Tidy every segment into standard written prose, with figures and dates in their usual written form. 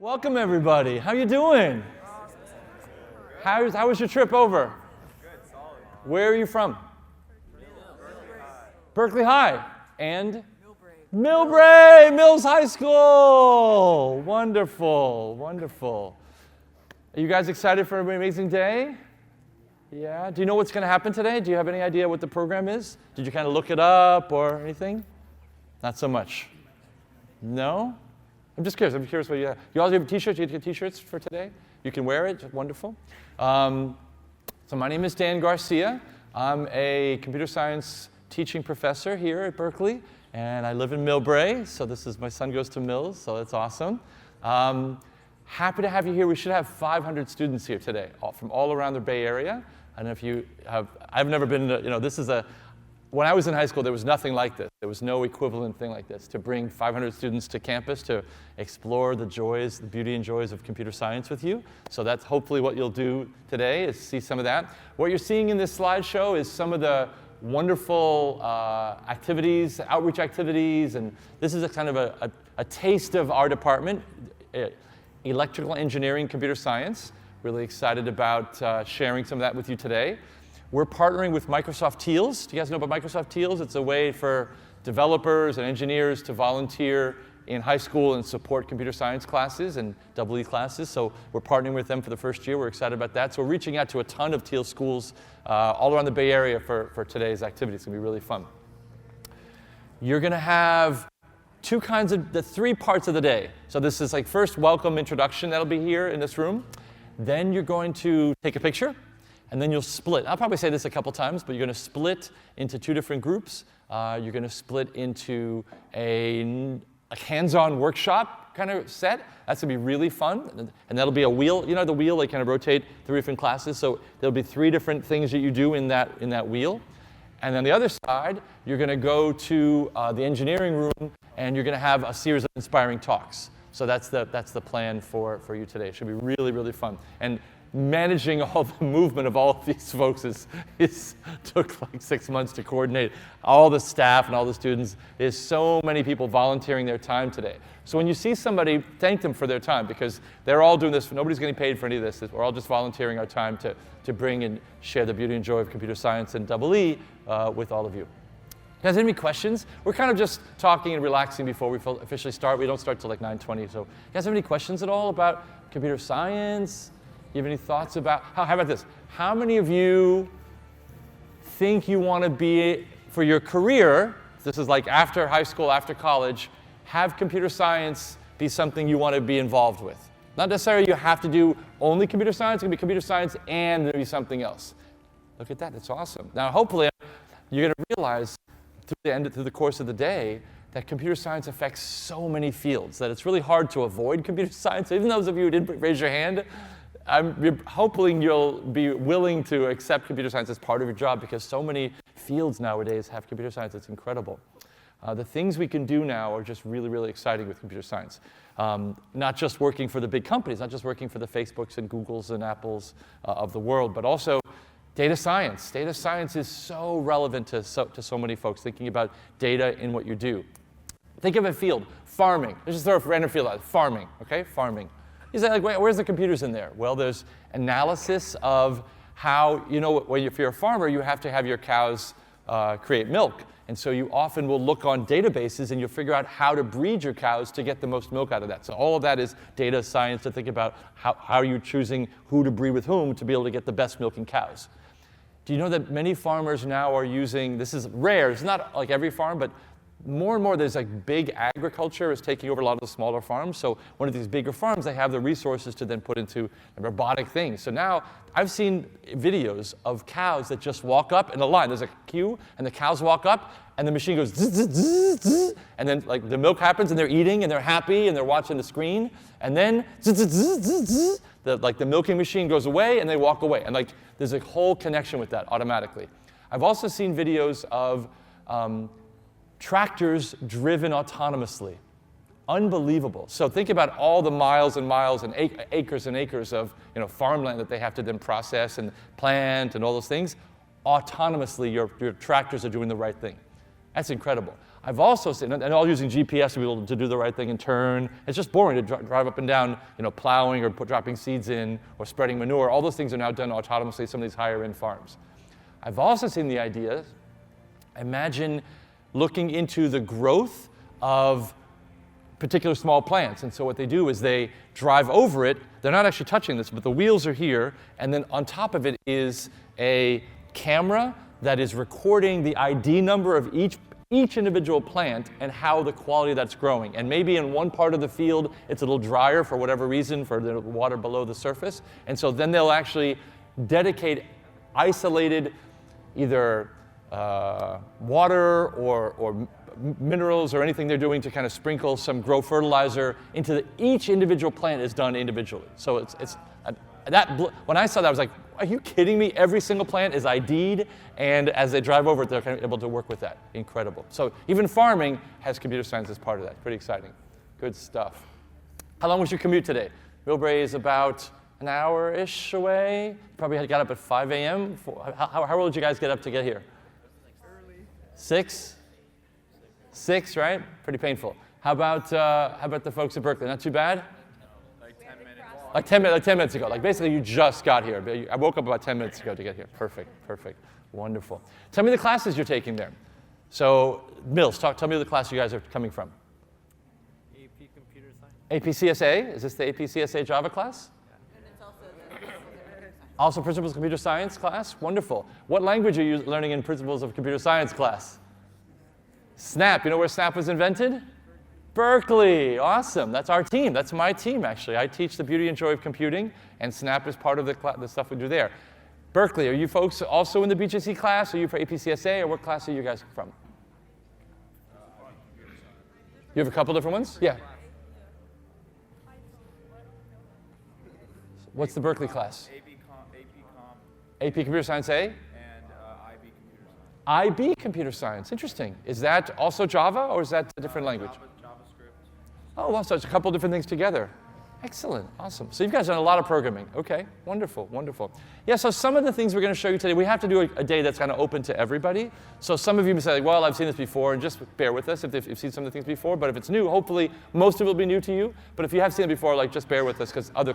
Welcome everybody. How you doing? How was your trip over? Good, solid. Where are you from? Berkeley High. And? Millbrae, Mills High School. Wonderful, wonderful. Are you guys excited for an amazing day? Yeah. Do you know what's going to happen today? Do you have any idea what the program is? Did you kind of look it up or anything? Not so much. No? I'm just curious. I'm curious what you have. You all have t-shirts? You get t-shirts for today? You can wear it. Wonderful. So my name is Dan Garcia. I'm a computer science teaching professor here at Berkeley, and I live in Millbrae. So this is my son goes to Mills, so that's awesome. Happy to have you here. We should have 500 students here today, from all around the Bay Area. I don't know if you have. I've never been. This is a. When I was in high school, there was nothing like this. There was no equivalent thing like this, to bring 500 students to campus to explore the joys, the beauty and joys of computer science with you. So that's hopefully what you'll do today, is see some of that. What you're seeing in this slideshow is some of the wonderful activities, outreach activities, and this is a kind of a taste of our department, electrical engineering, computer science. Really excited about sharing some of that with you today. We're partnering with Microsoft TEALS. Do you guys know about Microsoft TEALS? It's a way for developers and engineers to volunteer in high school and support computer science classes and EE classes. So we're partnering with them for the first year. We're excited about that. So we're reaching out to a ton of TEALS schools all around the Bay Area for today's activity. It's going to be really fun. You're going to have the three parts of the day. So this is like first welcome introduction that'll be here in this room. Then you're going to take a picture. And then you'll split. I'll probably say this a couple times, but you're going to split into two different groups. You're going to split into a hands-on workshop kind of set. That's going to be really fun. And that'll be a wheel. You know the wheel, they kind of rotate through different classes. So there'll be three different things that you do in that wheel. And then the other side, you're going to go to the engineering room, and you're going to have a series of inspiring talks. So that's the plan for you today. It should be really, really fun. And managing all the movement of all of these folks took like 6 months to coordinate. All the staff and all the students. There's so many people volunteering their time today. So when you see somebody, thank them for their time, because they're all doing this. Nobody's getting paid for any of this. We're all just volunteering our time to bring and share the beauty and joy of computer science and EE with all of you. Guys, any questions? We're kind of just talking and relaxing before we officially start. We don't start till like 9:20. So you guys have any questions at all about computer science? You have any thoughts about, how about this? How many of you think you want to be, for your career, this is like after high school, after college, have computer science be something you want to be involved with? Not necessarily you have to do only computer science. It can be computer science and maybe something else. Look at that. That's awesome. Now, hopefully, you're going to realize through the course of the day that computer science affects so many fields that it's really hard to avoid computer science. Even those of you who didn't raise your hand, I'm hoping you'll be willing to accept computer science as part of your job, because so many fields nowadays have computer science. It's incredible. The things we can do now are just really, really exciting with computer science. Not just working for the big companies, not just working for the Facebooks and Googles and Apples of the world, but also data science. Data science is so relevant to so many folks, thinking about data in what you do. Think of a field, farming. Let's just throw a random field out, farming, okay? Farming. You say, like, where's the computers in there? Well, there's analysis of how, if you're a farmer, you have to have your cows create milk. And so you often will look on databases and you'll figure out how to breed your cows to get the most milk out of that. So all of that is data science, to think about how are you choosing who to breed with whom to be able to get the best milking cows. Do you know that many farmers now are using, this is rare, it's not like every farm, but more and more there's like big agriculture is taking over a lot of the smaller farms. So one of these bigger farms, they have the resources to then put into robotic things. So now I've seen videos of cows that just walk up in a line. There's a queue, and the cows walk up, and the machine goes zzz, zzz, zzz, zzz, and then like the milk happens, and they're eating, and they're happy, and they're watching the screen, and then zzz, zzz, zzz, zzz, zzz, the milking machine goes away, and they walk away, and like there's a whole connection with that automatically. I've also seen videos of tractors driven autonomously. Unbelievable. So think about all the miles and miles and acres of farmland that they have to then process and plant and all those things. Autonomously, your tractors are doing the right thing. That's incredible. I've also seen, and all using GPS to be able to do the right thing and turn. It's just boring to drive up and down, plowing or dropping seeds in or spreading manure. All those things are now done autonomously, some of these higher end farms. I've also seen the idea, imagine looking into the growth of particular small plants. And so what they do is they drive over it. They're not actually touching this, but the wheels are here. And then on top of it is a camera that is recording the ID number of each individual plant and how the quality that's growing. And maybe in one part of the field, it's a little drier for whatever reason, for the water below the surface. And so then they'll actually dedicate isolated either water or minerals or anything they're doing to kind of sprinkle some grow fertilizer into each individual plant is done individually. So when I saw that, I was like, are you kidding me? Every single plant is ID'd, and as they drive over it, they're kind of able to work with that. Incredible. So even farming has computer science as part of that. Pretty exciting. Good stuff. How long was your commute today? Millbrae is about an hour-ish away. Probably got up at 5 a.m. How early did you guys get up to get here? Early. 6? 6, right? Pretty painful. How about the folks at Berkeley? Not too bad? Like 10 minutes. Like 10 minutes ago. Like basically you just got here. I woke up about 10 minutes ago to get here. Perfect. Wonderful. Tell me the classes you're taking there. So Mills, tell me the class you guys are coming from. AP Computer Science. AP-CSA? Is this the AP-CSA Java class? Yeah. And it's also the Principles of Computer Science. Also Principles of Computer Science class? Wonderful. What language are you learning in Principles of Computer Science class? Snap. You know where Snap was invented? Berkeley. Awesome. That's our team. That's my team, actually. I teach the beauty and joy of computing, and Snap is part of the stuff we do there. Berkeley, are you folks also in the BJC class? Are you for AP-CSA, or what class are you guys from? You have a couple different ones? Yeah. What's the Berkeley class? AP Computer Science A? And IB Computer Science. IB Computer Science. Interesting. Is that also Java, or is that a different language? JavaScript. Oh, well, so it's a couple different things together. Excellent. Awesome. So you guys done a lot of programming. Okay. Wonderful. Yeah, so some of the things we're going to show you today, we have to do a day that's kind of open to everybody. So some of you may say, like, well, I've seen this before, and just bear with us if you've seen some of the things before. But if it's new, hopefully most of it will be new to you. But if you have seen it before, like, just bear with us, because other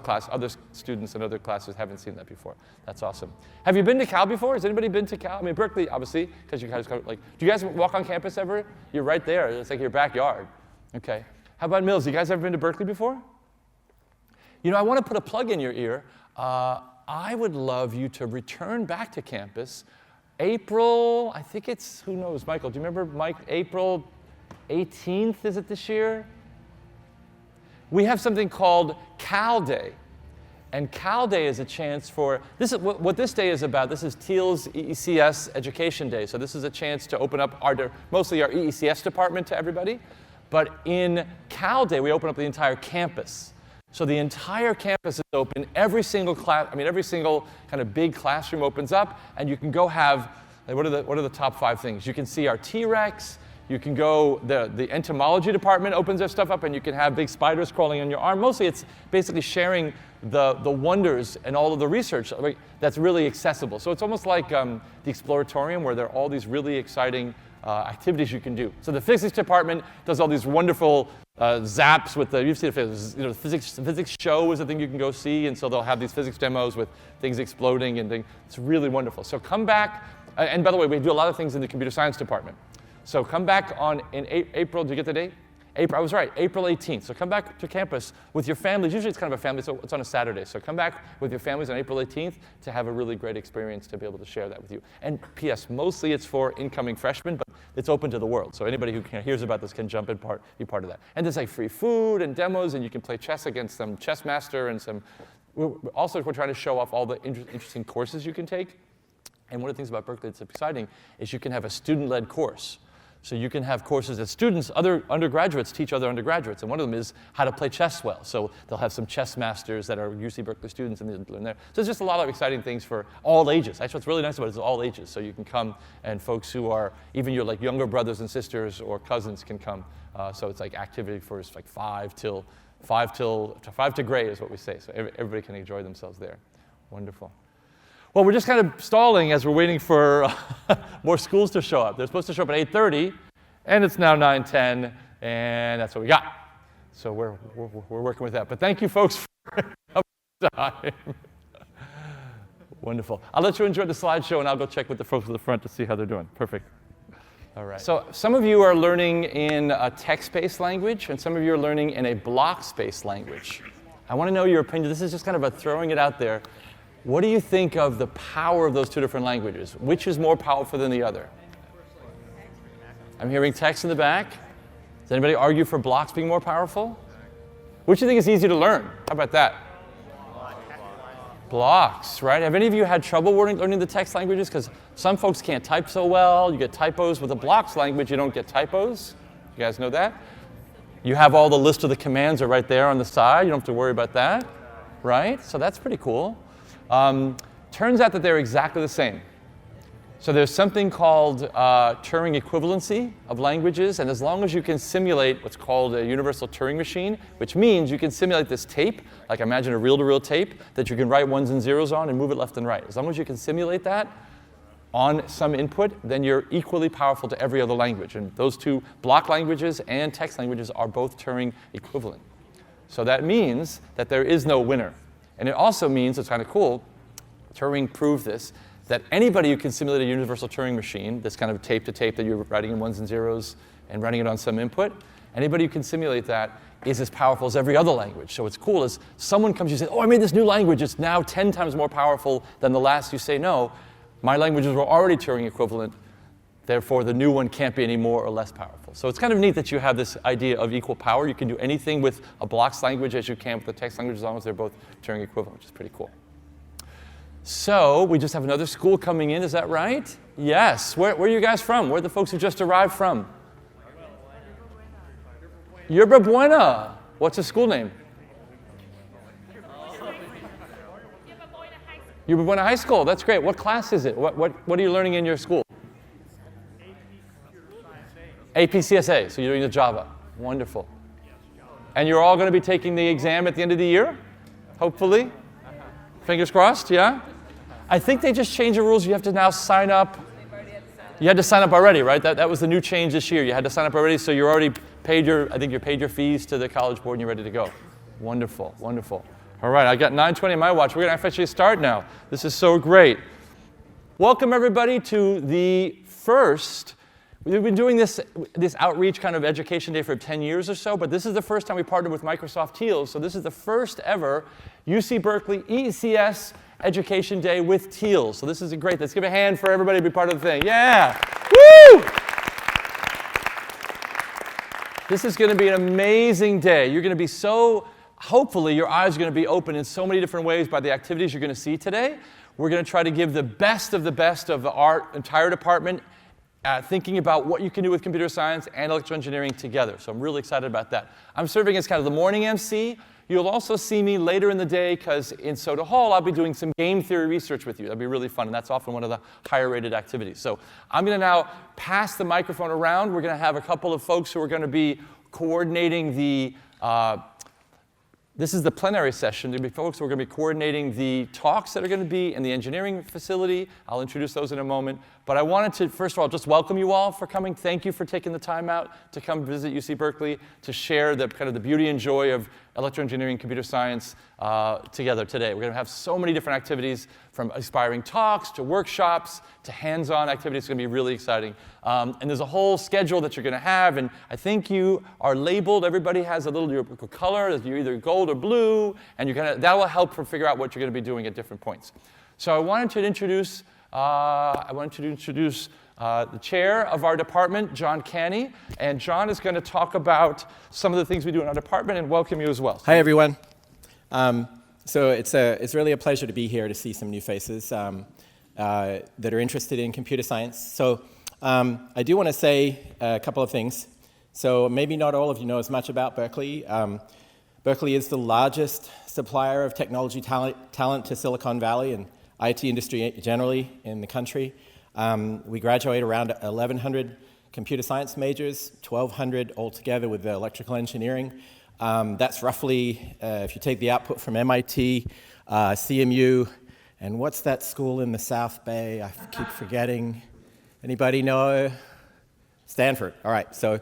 students in other classes haven't seen that before. That's awesome. Have you been to Cal before? Has anybody been to Cal? I mean, Berkeley, obviously, because you guys, like, do you guys walk on campus ever? You're right there. It's like your backyard. Okay. How about Mills? You guys ever been to Berkeley before? You know, I want to put a plug in your ear. I would love you to return back to campus. April, I think it's, who knows, Michael, do you remember, Mike, April 18th, is it this year? We have something called Cal Day. And Cal Day is a chance for, this is what this day is about. This is TEALS EECS Education Day. So this is a chance to open up mostly our EECS department to everybody. But in Cal Day, we open up the entire campus. So the entire campus is open. Every single class, every single kind of big classroom opens up, and you can go have, what are the top 5 things? You can see our T-Rex. You can go, the entomology department opens their stuff up, and you can have big spiders crawling on your arm. Mostly it's basically sharing the wonders and all of the research that's really accessible. So it's almost like the Exploratorium, where there are all these really exciting activities you can do. So the physics department does all these wonderful zaps with you've seen the physics show is a thing you can go see, and so they'll have these physics demos with things exploding and things. It's really wonderful. So come back, and by the way, we do a lot of things in the computer science department. So come back in April, did you get the date? I was right, April 18th. So come back to campus with your families. Usually it's kind of a family, so it's on a Saturday. So come back with your families on April 18th to have a really great experience to be able to share that with you. And P.S., mostly it's for incoming freshmen, but it's open to the world. So anybody who hears about this can jump in, be part of that. And there's like free food and demos, and you can play chess against some chess master and some. We're trying to show off all the interesting courses you can take. And one of the things about Berkeley that's exciting is you can have a student-led course. So you can have courses that students, other undergraduates, teach other undergraduates. And one of them is how to play chess well. So they'll have some chess masters that are UC Berkeley students, and they learn there. So there's just a lot of exciting things for all ages. Actually, what's really nice about it is all ages. So you can come, and folks who are, even your like younger brothers and sisters or cousins can come. So it's like activity for like 5 to gray is what we say. So everybody can enjoy themselves there. Wonderful. Well, we're just kind of stalling as we're waiting for more schools to show up. They're supposed to show up at 8:30, And it's now 9:10, and that's what we got. So we're working with that. But thank you, folks, for time. Wonderful. I'll let you enjoy the slideshow, and I'll go check with the folks at the front to see how they're doing. Perfect. All right. So some of you are learning in a text-based language, and some of you are learning in a blocks-based language. I want to know your opinion. This is just kind of a throwing it out there. What do you think of the power of those two different languages? Which is more powerful than the other? I'm hearing text in the back. Does anybody argue for blocks being more powerful? Which do you think is easy to learn? How about that? Blocks, right? Have any of you had trouble learning the text languages? Because some folks can't type so well. You get typos. With the blocks language, you don't get typos. You guys know that? You have all the list of the commands are right there on the side. You don't have to worry about that, right? So that's pretty cool. Turns out that they're exactly the same. So there's something called Turing equivalency of languages, and as long as you can simulate what's called a universal Turing machine, which means you can simulate this tape, like imagine a reel-to-reel tape that you can write ones and zeros on and move it left and right. As long as you can simulate that on some input, then you're equally powerful to every other language. And those two block languages and text languages are both Turing equivalent. So that means that there is no winner. And it also means, it's kind of cool, Turing proved this, that anybody who can simulate a universal Turing machine, this kind of tape to tape that you're writing in ones and zeros and running it on some input, anybody who can simulate that is as powerful as every other language. So what's cool is someone comes to you and says, oh, I made this new language. It's now 10 times more powerful than the last. You say, no, my languages were already Turing equivalent. Therefore, the new one can't be any more or less powerful. So it's kind of neat that you have this idea of equal power. You can do anything with a blocks language as you can with a text language as long as they're both Turing equivalent, which is pretty cool. So we just have another school coming in, is that right? Yes. Where are you guys from? Where are the folks who just arrived from? Yerba Buena. What's the school name? Yerba Buena High School. That's great. What class is it? What are you learning in your school? APCSA. So you're doing the Java. Wonderful. And you're all going to be taking the exam at the end of the year? Hopefully? Fingers crossed, yeah? I think they just changed the rules. You have to now sign up. You had to sign up already, right? That was the new change this year. You had to sign up already, so you're already paid you paid your fees to the College Board and you're ready to go. Wonderful, wonderful. All right, I got 9:20 on my watch. We're going to actually start now. This is so great. Welcome, everybody, to the first. We've been doing this outreach kind of education day for 10 years or so, but this is the first time we partnered with Microsoft TEALS. So this is the first ever UC Berkeley ECS Education Day with TEALS. So this is great. Let's give a hand for everybody to be part of the thing. Yeah. Woo! This is going to be an amazing day. You're going to be hopefully your eyes are going to be open in so many different ways by the activities you're going to see today. We're going to try to give the best of our entire department thinking about what you can do with computer science and electrical engineering together. So I'm really excited about that. I'm serving as kind of the morning MC. You'll also see me later in the day because in Soda Hall, I'll be doing some game theory research with you. That'll be really fun, and that's often one of the higher rated activities. So I'm going to now pass the microphone around. We're going to have a couple of folks who are going to be coordinating the this is the plenary session. There'll be folks who are going to be coordinating the talks that are going to be in the engineering facility. I'll introduce those in a moment. But I wanted to, first of all, just welcome you all for coming. Thank you for taking the time out to come visit UC Berkeley to share the kind of the beauty and joy of electroengineering and computer science together today. We're going to have so many different activities, from inspiring talks to workshops to hands-on activities. It's going to be really exciting. And there's a whole schedule that you're going to have, and I think you are labeled. Everybody has a little color. You're either gold or blue, and that will help figure out what you're going to be doing at different points. So I wanted to introduce the chair of our department, John Canny, and John is going to talk about some of the things we do in our department and welcome you as well. Hi, everyone. So it's really a pleasure to be here to see some new faces that are interested in computer science. So I do want to say a couple of things. So maybe not all of you know as much about Berkeley. Berkeley is the largest supplier of technology talent to Silicon Valley and IT industry generally in the country. We graduate around 1,100 computer science majors, 1,200 altogether with the electrical engineering. That's roughly, if you take the output from MIT, CMU, and what's that school in the South Bay? I keep forgetting. Anybody know? Stanford. All right. So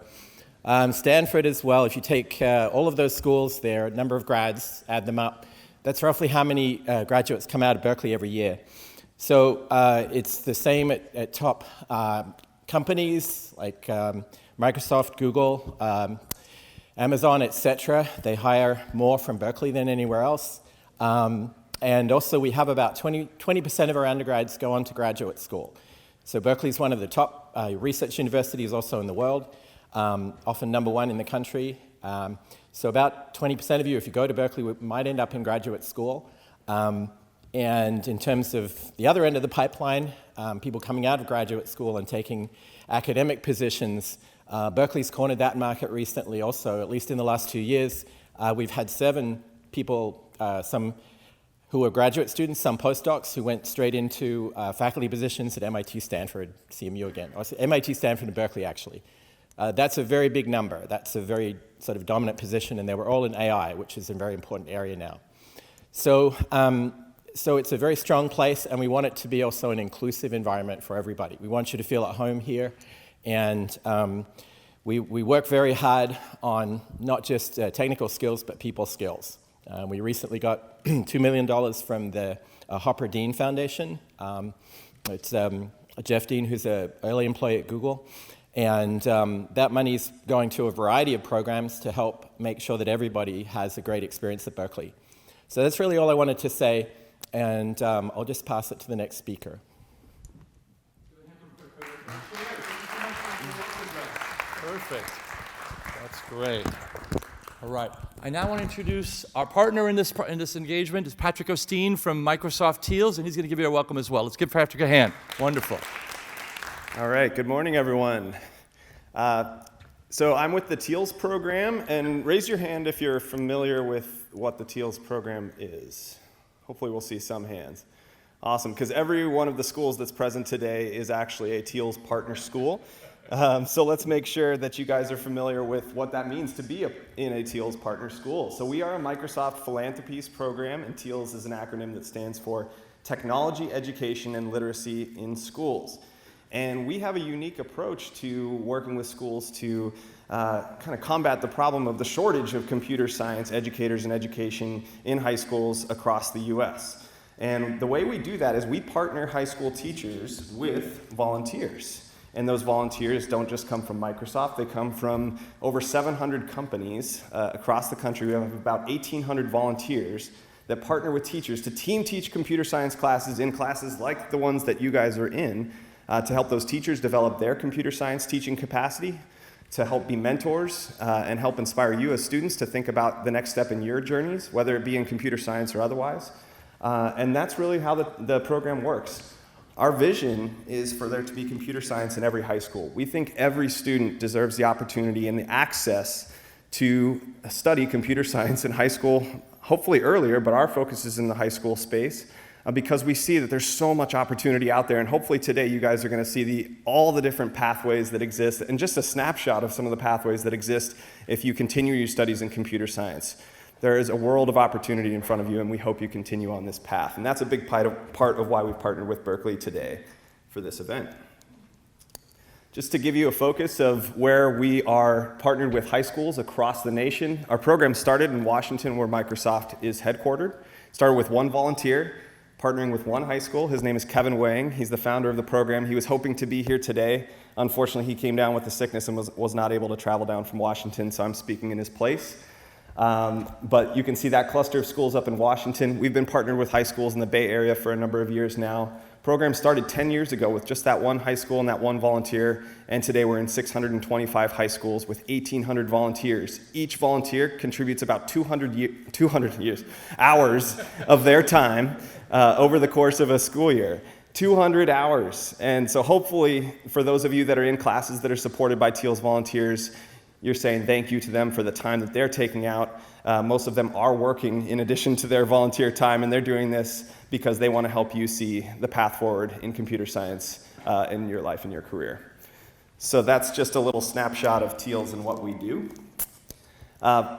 Stanford as well, if you take all of those schools, their number of grads, add them up, that's roughly how many graduates come out of Berkeley every year. So it's the same at top companies like Microsoft, Google, Amazon, etc. They hire more from Berkeley than anywhere else. And also we have about 20% of our undergrads go on to graduate school. So Berkeley is one of the top research universities also in the world, often number one in the country. So about 20% of you, if you go to Berkeley, might end up in graduate school. And in terms of the other end of the pipeline, people coming out of graduate school and taking academic positions, Berkeley's cornered that market recently also, at least in the last 2 years. We've had 7 people, some who were graduate students, some postdocs, who went straight into faculty positions at MIT, Stanford, CMU again, or MIT, Stanford, and Berkeley, actually. That's a very big number. That's a very sort of dominant position, and they were all in AI, which is a very important area now. So, so it's a very strong place, and we want it to be also an inclusive environment for everybody. We want you to feel at home here, and we work very hard on not just technical skills, but people skills. We recently got $2 million from the Hopper Dean Foundation. It's Jeff Dean, who's an early employee at Google. And that money's going to a variety of programs to help make sure that everybody has a great experience at Berkeley. So that's really all I wanted to say, and I'll just pass it to the next speaker. Perfect. That's great. All right. I now want to introduce our partner in this engagement is Patrick Osteen from Microsoft TEALS, and he's going to give you a welcome as well. Let's give Patrick a hand. Wonderful. All right, good morning, everyone. So I'm with the TEALS program, and raise your hand if you're familiar with what the TEALS program is. Hopefully we'll see some hands. Awesome, because every one of the schools that's present today is actually a TEALS partner school. So let's make sure that you guys are familiar with what that means to be in a TEALS partner school. So we are a Microsoft Philanthropies program, and TEALS is an acronym that stands for Technology, Education, and Literacy in Schools. And we have a unique approach to working with schools to kind of combat the problem of the shortage of computer science educators and education in high schools across the US. And the way we do that is we partner high school teachers with volunteers. And those volunteers don't just come from Microsoft, they come from over 700 companies across the country. We have about 1,800 volunteers that partner with teachers to team teach computer science classes in classes like the ones that you guys are in, to help those teachers develop their computer science teaching capacity, to help be mentors, and help inspire you as students to think about the next step in your journeys, whether it be in computer science or otherwise. And that's really how the program works. Our vision is for there to be computer science in every high school. We think every student deserves the opportunity and the access to study computer science in high school, hopefully earlier, but our focus is in the high school space. Because we see that there's so much opportunity out there, and hopefully today you guys are going to see all the different pathways that exist, and just a snapshot of some of the pathways that exist if you continue your studies in computer science. There is a world of opportunity in front of you, and we hope you continue on this path. And that's a big part of why we've partnered with Berkeley today for this event. Just to give you a focus of where we are partnered with high schools across the nation, our program started in Washington, where Microsoft is headquartered. Started with one volunteer, partnering with one high school. His name is Kevin Wang. He's the founder of the program. He was hoping to be here today. Unfortunately, he came down with a sickness and was not able to travel down from Washington, so I'm speaking in his place. But you can see that cluster of schools up in Washington. We've been partnered with high schools in the Bay Area for a number of years now. Program started 10 years ago with just that one high school and that one volunteer, and today we're in 625 high schools with 1,800 volunteers. Each volunteer contributes about 200 hours of their time over the course of a school year. 200 hours. And so hopefully, for those of you that are in classes that are supported by TEALS volunteers, you're saying thank you to them for the time that they're taking out. Most of them are working in addition to their volunteer time, and they're doing this because they want to help you see the path forward in computer science in your life and your career. So that's just a little snapshot of TEALS and what we do.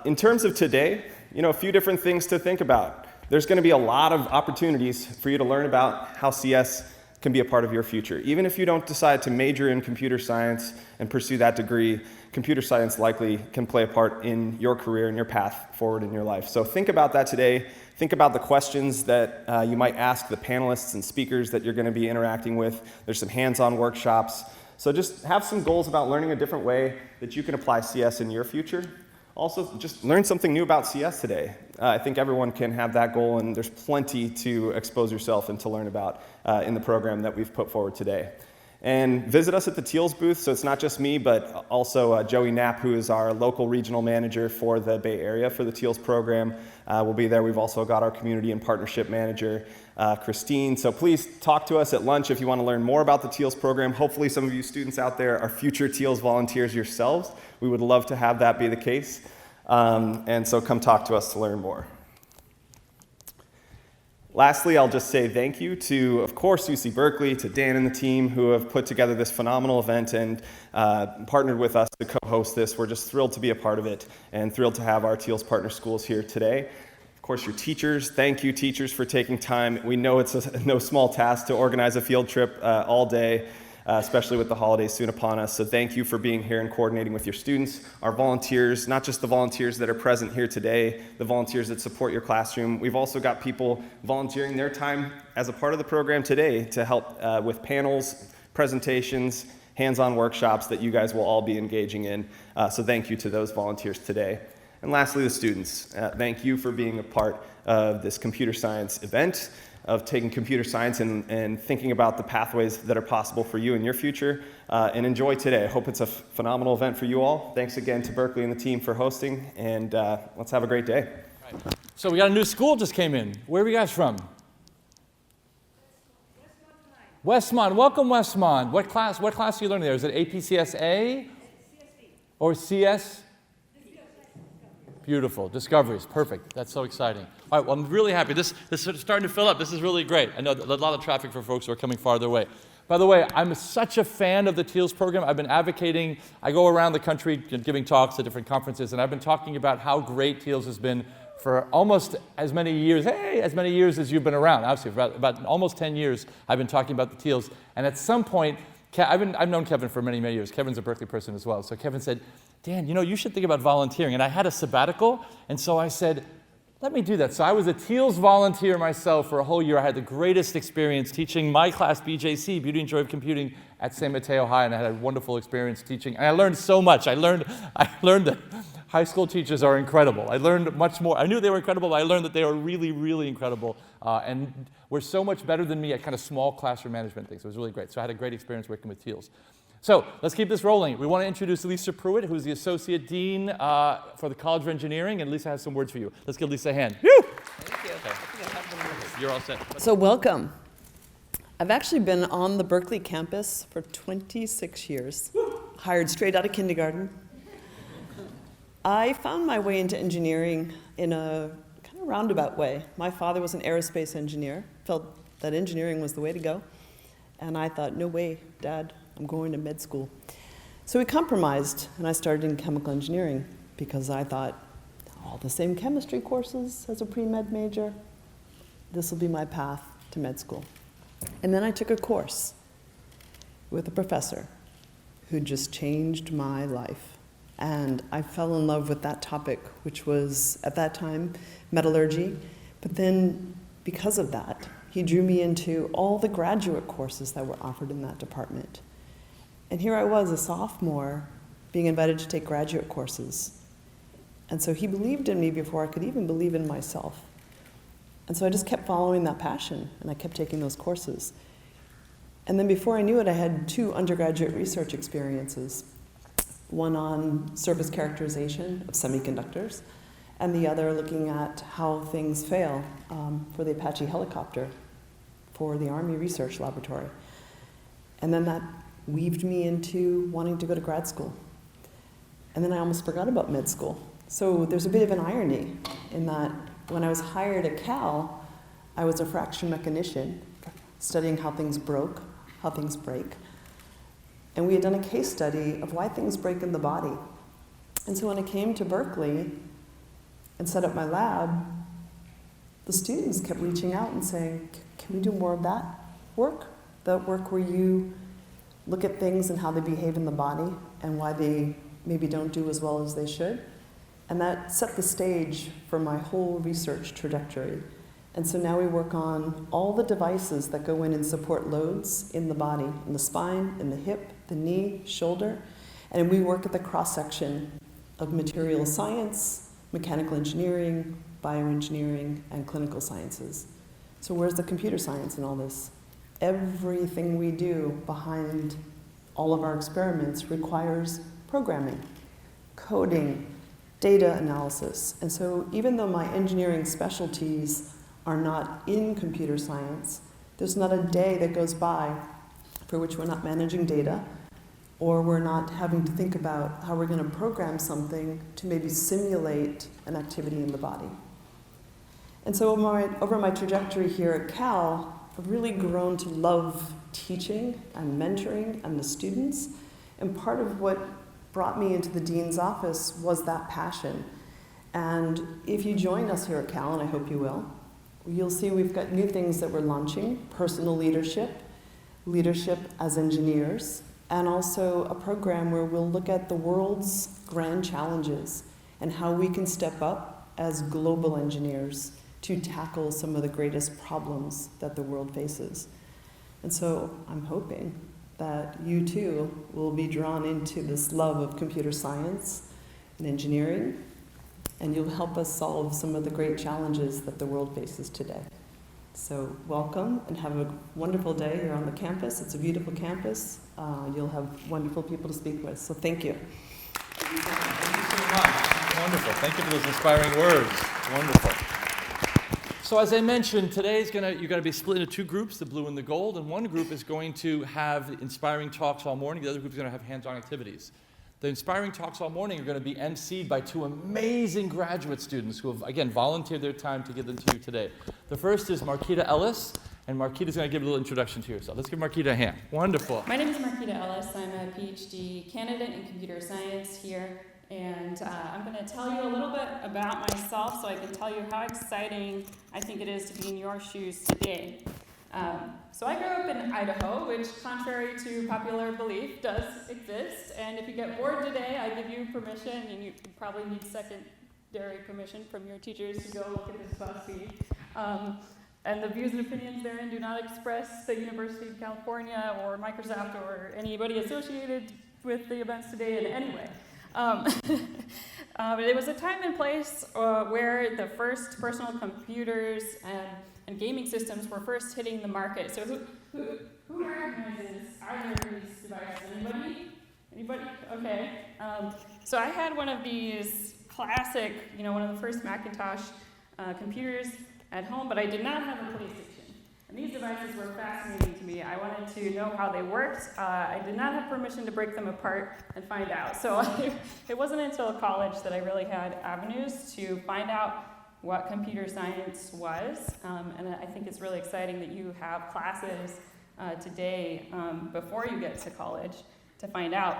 In terms of today, a few different things to think about. There's going to be a lot of opportunities for you to learn about how CS can be a part of your future. Even if you don't decide to major in computer science and pursue that degree, computer science likely can play a part in your career and your path forward in your life. So think about that today. Think about the questions that you might ask the panelists and speakers that you're going to be interacting with. There's some hands-on workshops. So just have some goals about learning a different way that you can apply CS in your future. Also, just learn something new about CS today. I think everyone can have that goal, and there's plenty to expose yourself and to learn about in the program that we've put forward today. And visit us at the TEALS booth. So it's not just me, but also Joey Knapp, who is our local regional manager for the Bay Area for the TEALS program, will be there. We've also got our community and partnership manager, Christine. So please talk to us at lunch if you want to learn more about the TEALS program. Hopefully some of you students out there are future TEALS volunteers yourselves. We would love to have that be the case. And so come talk to us to learn more. Lastly, I'll just say thank you to, of course, UC Berkeley, to Dan and the team who have put together this phenomenal event and partnered with us to co-host this. We're just thrilled to be a part of it and thrilled to have our TEALS partner schools here today. Of course, your teachers, thank you, teachers, for taking time. We know it's no small task to organize a field trip all day, especially with the holidays soon upon us. So thank you for being here and coordinating with your students. Our volunteers, not just the volunteers that are present here today, the volunteers that support your classroom. We've also got people volunteering their time as a part of the program today to help with panels, presentations, hands-on workshops that you guys will all be engaging in. So thank you to those volunteers today. And lastly, the students. Thank you for being a part of this computer science event, of taking computer science and thinking about the pathways that are possible for you in your future, and enjoy today. I hope it's a phenomenal event for you all. Thanks again to Berkeley and the team for hosting, and let's have a great day. Right. So we got a new school just came in. Where are you guys from? Westmont. Welcome, Westmont. What class are you learning there? Is it APCSA? Or CS? Beautiful. Discoveries. Perfect. That's so exciting. All right, well, I'm really happy. This is starting to fill up. This is really great. I know a lot of traffic for folks who are coming farther away. By the way, I'm such a fan of the TEALS program. I've been advocating. I go around the country giving talks at different conferences, and I've been talking about how great TEALS has been for almost as many years, as many years as you've been around. Obviously, for about almost 10 years, I've been talking about the TEALS. And at some point, I've known Kevin for many, many years. Kevin's a Berkeley person as well. So Kevin said, Dan, you should think about volunteering. And I had a sabbatical, and so I said, let me do that. So I was a TEALS volunteer myself for a whole year. I had the greatest experience teaching my class, BJC, Beauty and Joy of Computing, at San Mateo High, and I had a wonderful experience teaching. And I learned so much. I learned that high school teachers are incredible. I learned much more. I knew they were incredible, but I learned that they are really, really incredible. And were so much better than me at kind of small classroom management things. It was really great. So I had a great experience working with TEALS. So let's keep this rolling. We want to introduce Lisa Pruitt, who's the Associate Dean for the College of Engineering, and Lisa has some words for you. Let's give Lisa a hand. Woo! Thank you. Okay. You're all set. So welcome. I've actually been on the Berkeley campus for 26 years, hired straight out of kindergarten. I found my way into engineering in a kind of roundabout way. My father was an aerospace engineer, felt that engineering was the way to go, and I thought, no way, Dad. I'm going to med school. So we compromised, and I started in chemical engineering because I thought, all the same chemistry courses as a pre-med major, this will be my path to med school. And then I took a course with a professor who just changed my life. And I fell in love with that topic, which was, at that time, metallurgy. But then, because of that, he drew me into all the graduate courses that were offered in that department. And here I was, a sophomore, being invited to take graduate courses. And so he believed in me before I could even believe in myself. And so I just kept following that passion, and I kept taking those courses. And then before I knew it, I had 2 undergraduate research experiences, one on surface characterization of semiconductors, and the other looking at how things fail for the Apache helicopter for the Army Research Laboratory. And then that weaved me into wanting to go to grad school. And then I almost forgot about med school. So there's a bit of an irony in that when I was hired at Cal, I was a fraction mechanician, studying how things broke, how things break. And we had done a case study of why things break in the body. And so when I came to Berkeley and set up my lab, the students kept reaching out and saying, can we do more of that work? the work where you look at things and how they behave in the body and why they maybe don't do as well as they should. And that set the stage for my whole research trajectory. And so now we work on all the devices that go in and support loads in the body, in the spine, in the hip, the knee, shoulder. And we work at the cross-section of material science, mechanical engineering, bioengineering, and clinical sciences. So where's the computer science in all this? Everything we do behind all of our experiments requires programming, coding, data analysis. And so even though my engineering specialties are not in computer science, there's not a day that goes by for which we're not managing data, or we're not having to think about how we're going to program something to maybe simulate an activity in the body. And so over my trajectory here at Cal, I've really grown to love teaching and mentoring and the students. And part of what brought me into the dean's office was that passion. And if you join us here at Cal, and I hope you will, you'll see we've got new things that we're launching: personal leadership, leadership as engineers, and also a program where we'll look at the world's grand challenges and how we can step up as global engineers to tackle some of the greatest problems that the world faces. And so I'm hoping that you too will be drawn into this love of computer science and engineering, and you'll help us solve some of the great challenges that the world faces today. So welcome and have a wonderful day here on the campus. It's a beautiful campus. You'll have wonderful people to speak with. So thank you. Thank you so much. Wonderful. Thank you for those inspiring words. Wonderful. So as I mentioned, today you're going to be split into two groups, the blue and the gold, and one group is going to have inspiring talks all morning. The other group is going to have hands-on activities. The inspiring talks all morning are going to be emceed by two amazing graduate students who have, again, volunteered their time to give them to you today. The first is Marquita Ellis, and Marquita's going to give a little introduction to yourself. Let's give Marquita a hand. Wonderful. My name is Marquita Ellis. I'm a PhD candidate in computer science here, and I'm going to tell you a little bit about myself so I can tell you how exciting I think it is to be in your shoes today. So I grew up in Idaho, which, contrary to popular belief, does exist. And if you get bored today, I give you permission, and you probably need secondary permission from your teachers to go look at this BuzzFeed. And the views and opinions therein do not express the University of California or Microsoft or anybody associated with the events today in any way. But it was a time and place where the first personal computers and gaming systems were first hitting the market. So who recognizes either of these devices? Anybody? Anybody? Okay. So I had one of these classic, one of the first Macintosh computers at home, but I did not have a PlayStation. And these devices were fascinating to me. I wanted to know how they worked. I did not have permission to break them apart and find out. So it wasn't until college that I really had avenues to find out what computer science was. And I think it's really exciting that you have classes today before you get to college to find out.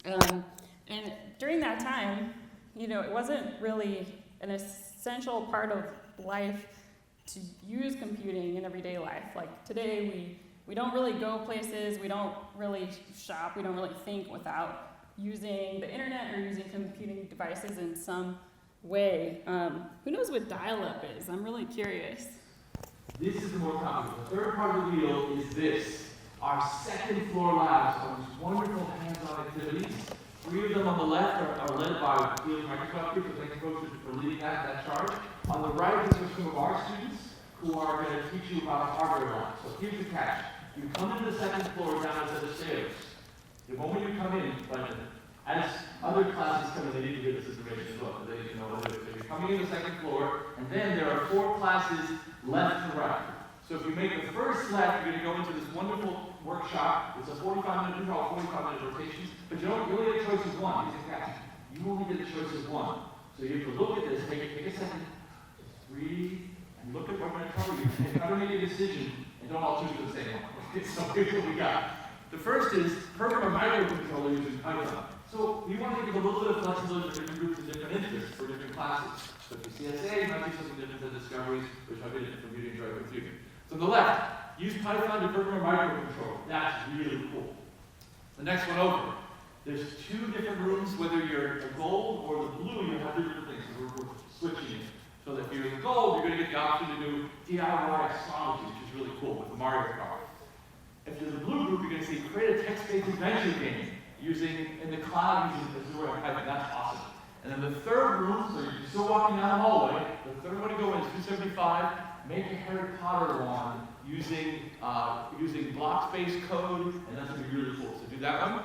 And during that time, it wasn't really an essential part of life to use computing in everyday life. Like today, we don't really go places, we don't really shop, we don't really think without using the internet or using computing devices in some way. Who knows what dial-up is? I'm really curious. This is the more complicated. The third part of the wheel is this. Our second floor labs are these wonderful hands-on activities. 3 of them on the left are led by TEALS Microsoft Group, so thanks folks for leading that charge. On the right is some of our students who are going to teach you about hardware labs. So here's the catch. You come into the second floor down a set of stairs. The moment you come in, as other classes come in, they need to get this information as well. They need to know what it is. So you're coming in the second floor, and then there are 4 classes left to right. So if you make the first left, you're going to go into this wonderful workshop. It's a 45-minute, these are all 45-minute rotations, but you don't really get choices one. Here's the catch. You only get the choices one. So you have to look at this, take a second, breathe, and look at what we're going to cover you. And try to make a decision, and don't all choose the same one. So here's what we got. The first is program a microcontroller using Python. So we want to give a little bit of flexibility for different groups and different interests for different classes. So if you CSA, you might do something different than discoveries, which might be different from computing drug computing. So on the left, Use Python to program microcontroller. That's really cool. The next one over. There's two different rooms, whether you're the gold or the blue, you have different things. So we're switching it. So that if you're the gold, you're going to get the option to do DIY astrology, which is really cool with the Mario Kart. If you're the blue group, you're going to see create a text-based adventure game using in the cloud using Azure and Python. That's awesome. And then the third room, so you're still walking down the hallway. The third one to go in is 275. Make a Harry Potter wand using blocks-based code, and that's going to be really cool. So do that one.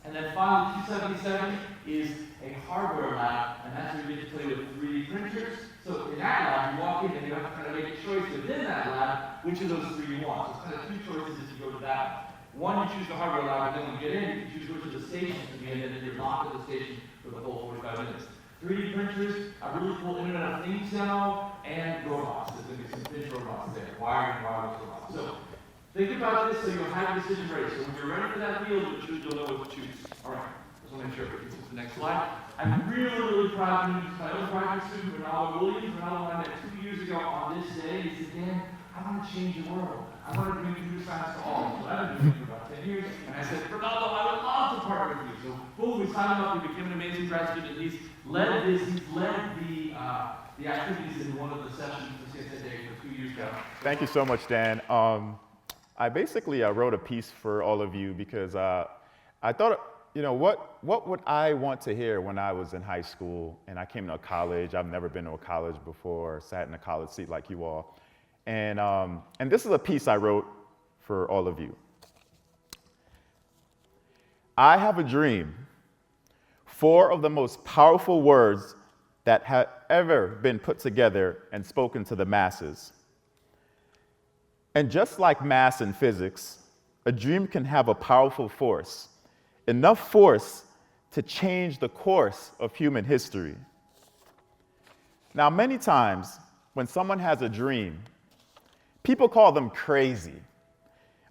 And then finally, 277 is a hardware lab, and that's where you get to play with 3D printers. So in that lab, you walk in and you have to kind of make a choice within that lab which of those three you want. So it's kind of two choices if you go to that. One, you choose the hardware lab, and then when you get in, you can choose which of the stations to be in, and then you're locked at the station for the whole 45 minutes. 3D printers, a really cool Internet of Things demo, and robots. There's going to be some fish robots there, wiring wireless robots. So think about this so you'll have a decision ready. So when you're ready for that field, you'll know what to choose. All right, just want to make sure we get to the next slide. I'm really, really proud to introduce my own graduate student, Ronaldo Williams. Ronaldo and I met 2 years ago on this day. He said, Dan, I want to change the world. I want to bring computer science to all. So I've been doing it for about 10 years. And I said, Ronaldo, I would love to partner with you. So boom, we signed him up. He became an amazing grad student. He's led the activities in one of the sessions for CSA for 2 years ago. Thank you so much, Dan. I basically wrote a piece for all of you because I thought, you know, what would I want to hear when I was in high school and I came to a college? I've never been to a college before, sat in a college seat like you all. And this is a piece I wrote for all of you. I have a dream. 4 of the most powerful words that have ever been put together and spoken to the masses. And just like math and physics, a dream can have a powerful force, enough force to change the course of human history. Now, many times when someone has a dream, people call them crazy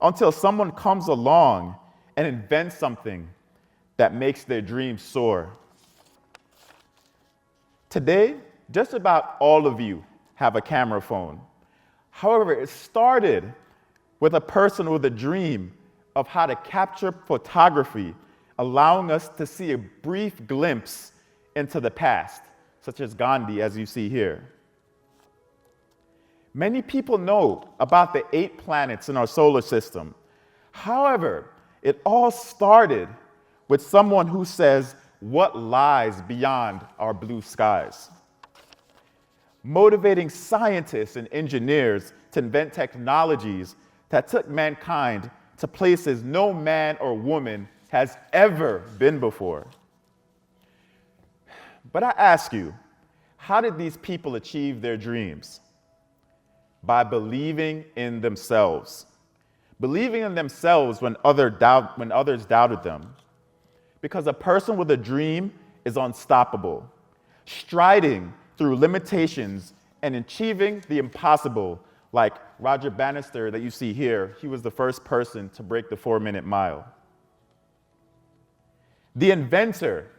until someone comes along and invents something that makes their dream soar. Today, just about all of you have a camera phone. However, it started with a person with a dream of how to capture photography, allowing us to see a brief glimpse into the past, such as Gandhi, as you see here. Many people know about the 8 planets in our solar system. However, it all started with someone who says, what lies beyond our blue skies? Motivating scientists and engineers to invent technologies that took mankind to places no man or woman has ever been before. But I ask you, how did these people achieve their dreams? By believing in themselves. Believing in themselves when others doubted them. Because a person with a dream is unstoppable, striding through limitations and achieving the impossible, like Roger Bannister that you see here. He was the first person to break the 4-minute mile. The inventor,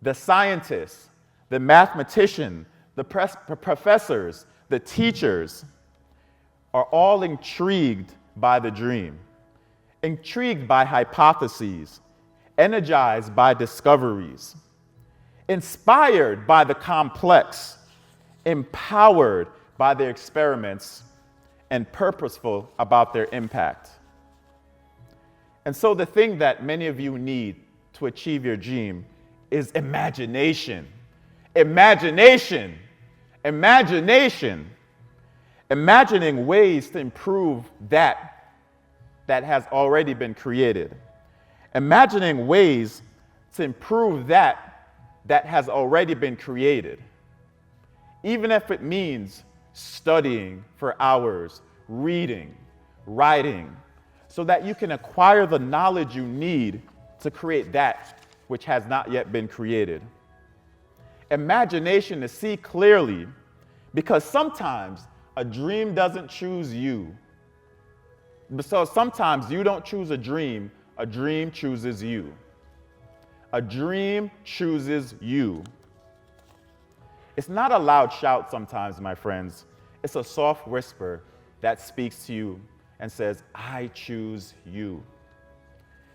the scientist, the mathematician, the professors, the teachers are all intrigued by the dream, intrigued by hypotheses, energized by discoveries, inspired by the complex, empowered by their experiments, and purposeful about their impact. And so the thing that many of you need to achieve your dream is imagination. Imagination. Imagination. Imagining ways to improve that has already been created. Imagining ways to improve that has already been created. Even if it means studying for hours, reading, writing, so that you can acquire the knowledge you need to create that which has not yet been created. Imagination to see clearly, because sometimes a dream doesn't choose you. So sometimes you don't choose a dream chooses you. A dream chooses you. It's not a loud shout sometimes, my friends. It's a soft whisper that speaks to you and says, I choose you.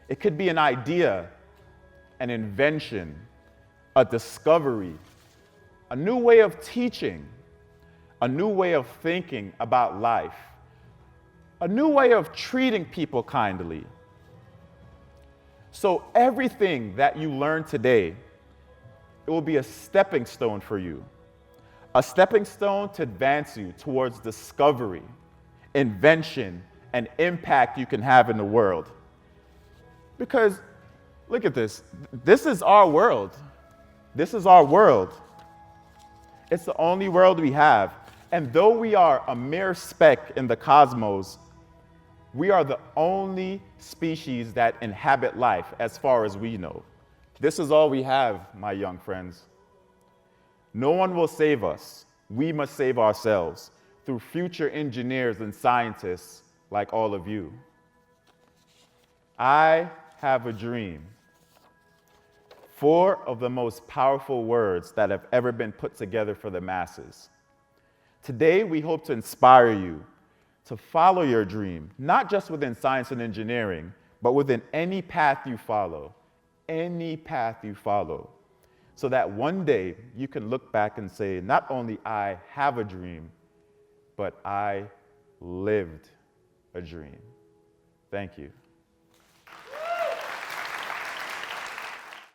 It could be an idea, an invention, a discovery, a new way of teaching, a new way of thinking about life, a new way of treating people kindly. So everything that you learn today, it will be a stepping stone for you, a stepping stone to advance you towards discovery, invention, and impact you can have in the world. Because, look at this. This is our world. This is our world. It's the only world we have. And though we are a mere speck in the cosmos, we are the only species that inhabit life as far as we know. This is all we have, my young friends. No one will save us. We must save ourselves through future engineers and scientists like all of you. I have a dream. 4 of the most powerful words that have ever been put together for the masses. Today, we hope to inspire you to follow your dream, not just within science and engineering, but within any path you follow, so that one day you can look back and say, not only I have a dream, but I lived a dream. Thank you.